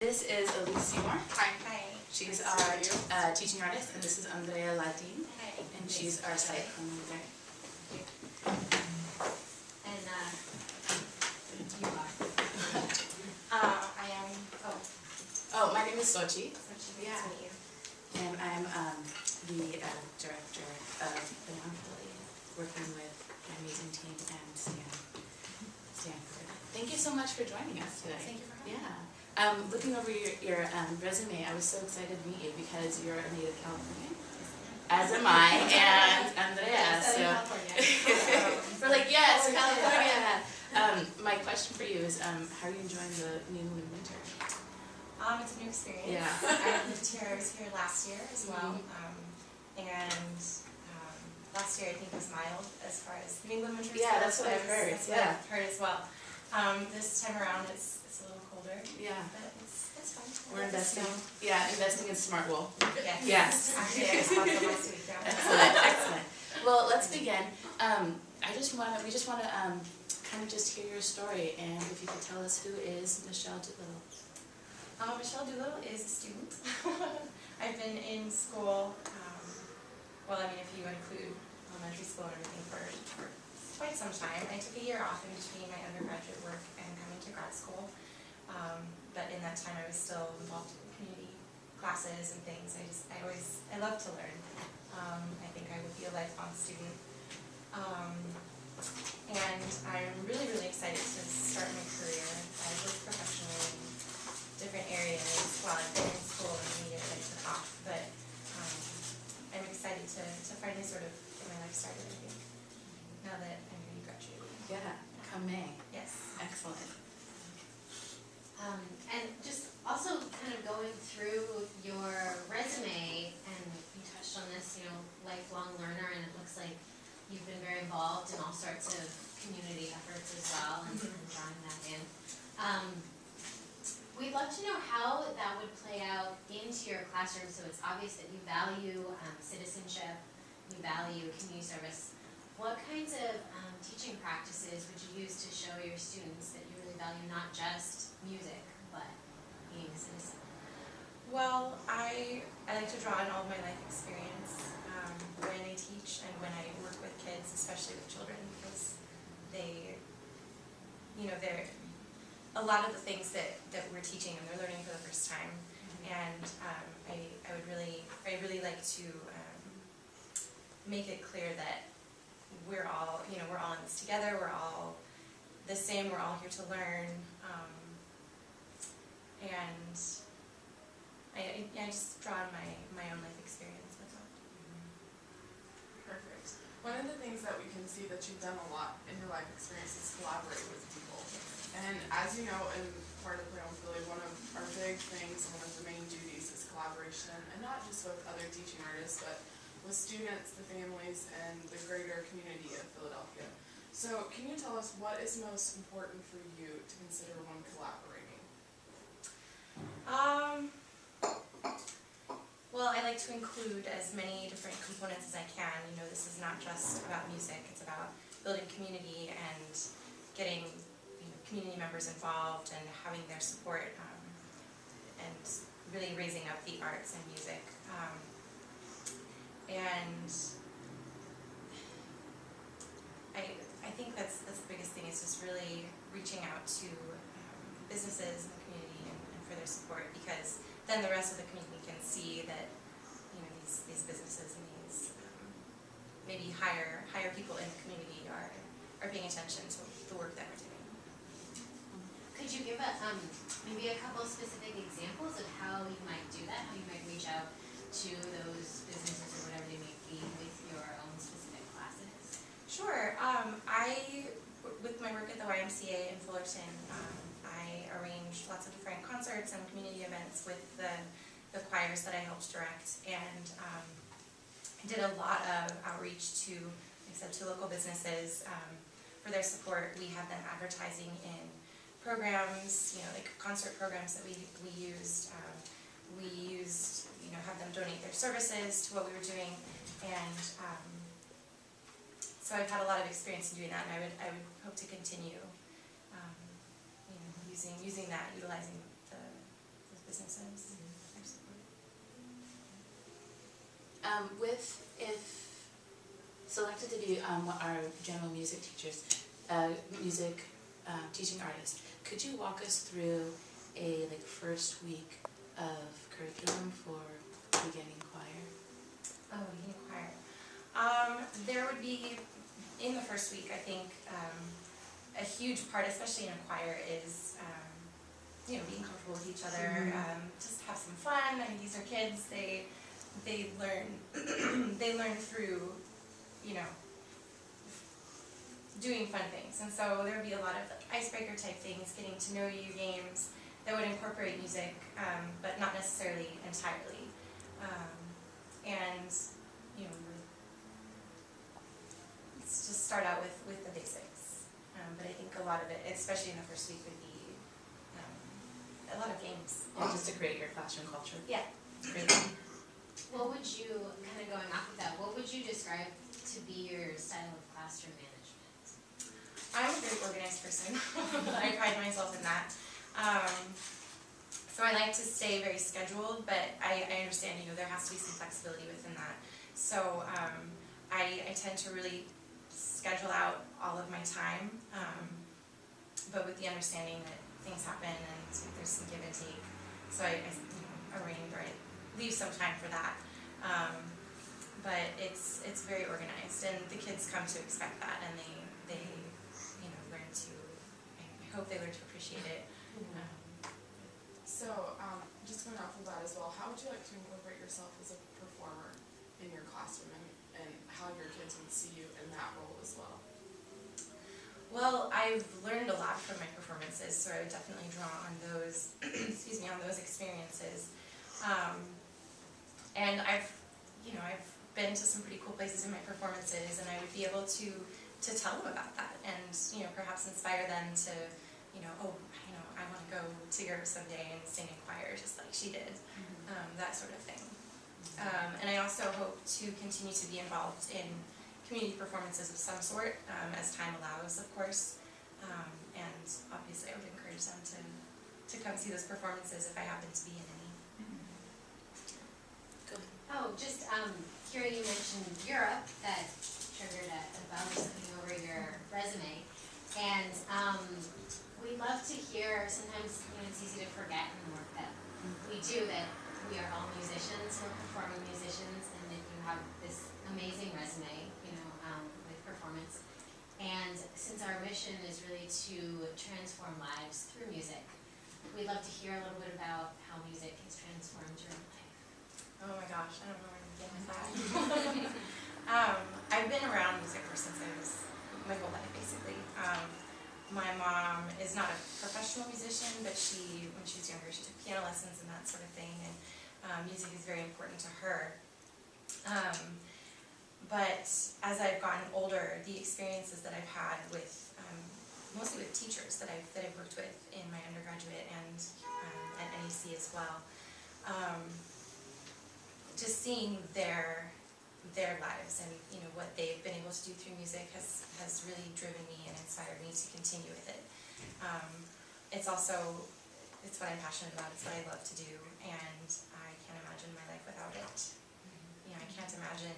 This is Elise Seymour. Hi. Hi. She's our teaching artist, and this is Andrea Ladin. Hi. And she's our site coordinator. And you are. I am. Oh, my name is Sochi. Nice to meet you. And I'm the director of the Monopoly, working with an amazing team and Stanford. Thank you so much for joining us today. Thank you for having me. Yeah. Looking over your resume, I was so excited to meet you because you're a native Californian, as am I, and Andrea. So we're like, yes, California. My question for you is, how are you enjoying the New England winter? It's a new experience. Yeah. I was here last year as well. And last year I think was mild as far as New England winter. Yeah, that's what I've heard. That's what I've heard as well. This time around it's a little colder. Yeah. But it's fun. We're investing. Yeah, investing in smart wool. Yes. Yes. Actually, I just bought them last week. Yeah. Excellent, excellent. Well, let's begin. We just want to kind of just hear your story, and if you could tell us who is Michelle Doolittle. Michelle Doolittle is a student. I've been in school, if you include elementary school and everything, for quite some time. I took a year off in between my undergraduate work and coming to grad school. But in that time I was still involved in community classes and things. I love to learn. I think I would be a lifelong student. And I'm really, really excited to start my career. I've worked professionally in different areas while I've been in school and the years I took off. But I'm excited to finally sort of get my life started, I think, now that I'm going to be graduating. Yeah, come May. Yes. Excellent. And just also kind of going through your resume, and you touched on this, lifelong learner, and it looks like you've been very involved in all sorts of community efforts as well, and drawing that in. We'd love to know how that would play out into your classroom. So it's obvious that you value citizenship, you value community service. What kinds of teaching practices would you use to show your students that you really value not just music, but being a citizen? Well, I like to draw on all of my life experience when I teach and when I work with kids, especially with children, because they're a lot of the things that we're teaching them, they're learning for the first time. And I would really like to make it clear that we're all in this together. We're all the same. We're all here to learn. And I just draw on my own life experience with that. Perfect. One of the things that we can see that you've done a lot in your life experience is collaborate with people. And as you know, in part of Play on Philly, one of our big things, one of the main duties is collaboration, and not just with other teaching artists, but with students, the families, and the greater community of Philadelphia. So can you tell us what is most important for you to consider when collaborating? Well, I like to include as many different components as I can. This is not just about music. It's about building community and getting community members involved and having their support, and really raising up the arts and music. And I think that's the biggest thing, is just really reaching out to businesses in the community and for their support, because then the rest of the community can see that these businesses and these maybe higher people in the community are paying attention to the work that we're doing. Could you give maybe a couple specific examples of how you might do that, how you might reach out to those businesses or whatever they may be with your own specific classes? Sure. With my work at the YMCA in Fullerton, I arranged lots of different concerts and community events with the choirs that I helped direct, and I did a lot of outreach to local businesses for their support. We had them advertising in programs, like concert programs that we used. Have them donate their services to what we were doing, and so I've had a lot of experience in doing that, and I would hope to continue, utilizing the If selected to be our general music teachers, music teaching artist, could you walk us through a first week of curriculum for beginning choir? Oh, beginning choir. There would be, in the first week, I think, a huge part, especially in a choir, is being comfortable with each other, just have some fun. I mean, these are kids, they learn they learn through, doing fun things. And so there would be a lot of icebreaker type things, getting to know you games that would incorporate music, but not necessarily entirely. And we would just start out with the basics. But I think a lot of it, especially in the first week, would be a lot of games. Yeah, just to create your classroom culture. Yeah. Great. What would you, kind of going off of that, what would you describe to be your style of classroom management? I'm a very organized person. I pride myself in that. So I like to stay very scheduled, but I understand, there has to be some flexibility within that. So I tend to really schedule out all of my time, but with the understanding that things happen and there's some give and take. So I leave some time for that. But it's very organized, and the kids come to expect that, and they learn to, I hope they learn to appreciate it. So, just going off of that as well, how would you like to incorporate yourself as a performer in your classroom, and how your kids would see you in that role as well? Well, I've learned a lot from my performances, so I would definitely draw on those, on those experiences. And I've been to some pretty cool places in my performances, and I would be able to tell them about that, and perhaps inspire them to, I want to go to Europe someday and sing in choir just like she did, that sort of thing. And I also hope to continue to be involved in community performances of some sort, as time allows, of course. And obviously I would encourage them to come see those performances if I happen to be in any. Oh, just, Kira, you mentioned Europe, that triggered a bell just looking over your resume. And we love to hear, sometimes it's easy to forget in the work that we do, that we are all musicians, we're performing musicians, and that you have this amazing resume, with performance. And since our mission is really to transform lives through music, we'd love to hear a little bit about how music has transformed your life. Oh my gosh, I don't know where to begin with that. I've been around music since I was my whole life, basically. My mom is not a professional musician, but when she was younger, she took piano lessons and that sort of thing, and music is very important to her. But as I've gotten older, the experiences that I've had with, mostly with teachers that I've worked with in my undergraduate and at NEC as well, just seeing their lives and what they've been able to do through music has really driven me and inspired me to continue with it. It's what I'm passionate about, it's what I love to do, and I can't imagine my life without it. I can't imagine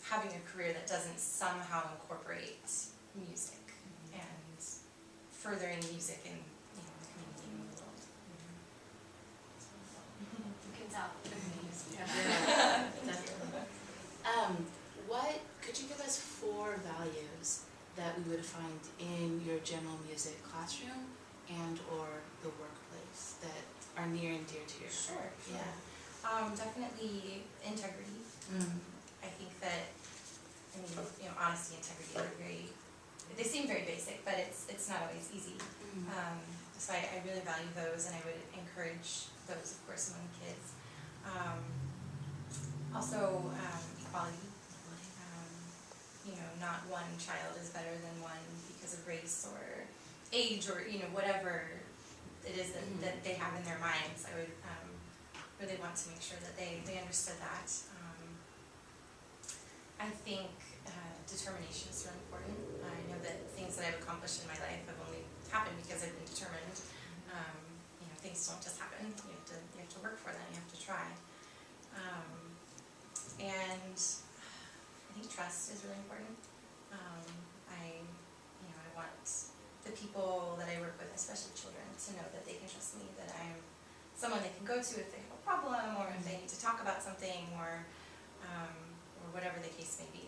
having a career that doesn't somehow incorporate music and furthering music in the community and the world. You can tell. Yeah, definitely. Could you give us 4 values that we would find in your general music classroom and or the workplace that are near and dear to your heart? Sure. Yeah. Definitely integrity. I think that, honesty, integrity are they seem very basic, but it's not always easy. So I really value those, and I would encourage those, of course, among kids. Also, equality. Not one child is better than one because of race or age or, whatever it is that they have in their minds. I would really want to make sure that they understood that. I think determination is really important. I know that things that I've accomplished in my life have only happened because I've been determined. Things don't just happen. You have to work for them. You have to try. And I think trust is really important. I want the people that I work with, especially children, to know that they can trust me, that I'm someone they can go to if they have a problem, or if they need to talk about something, or whatever the case may be.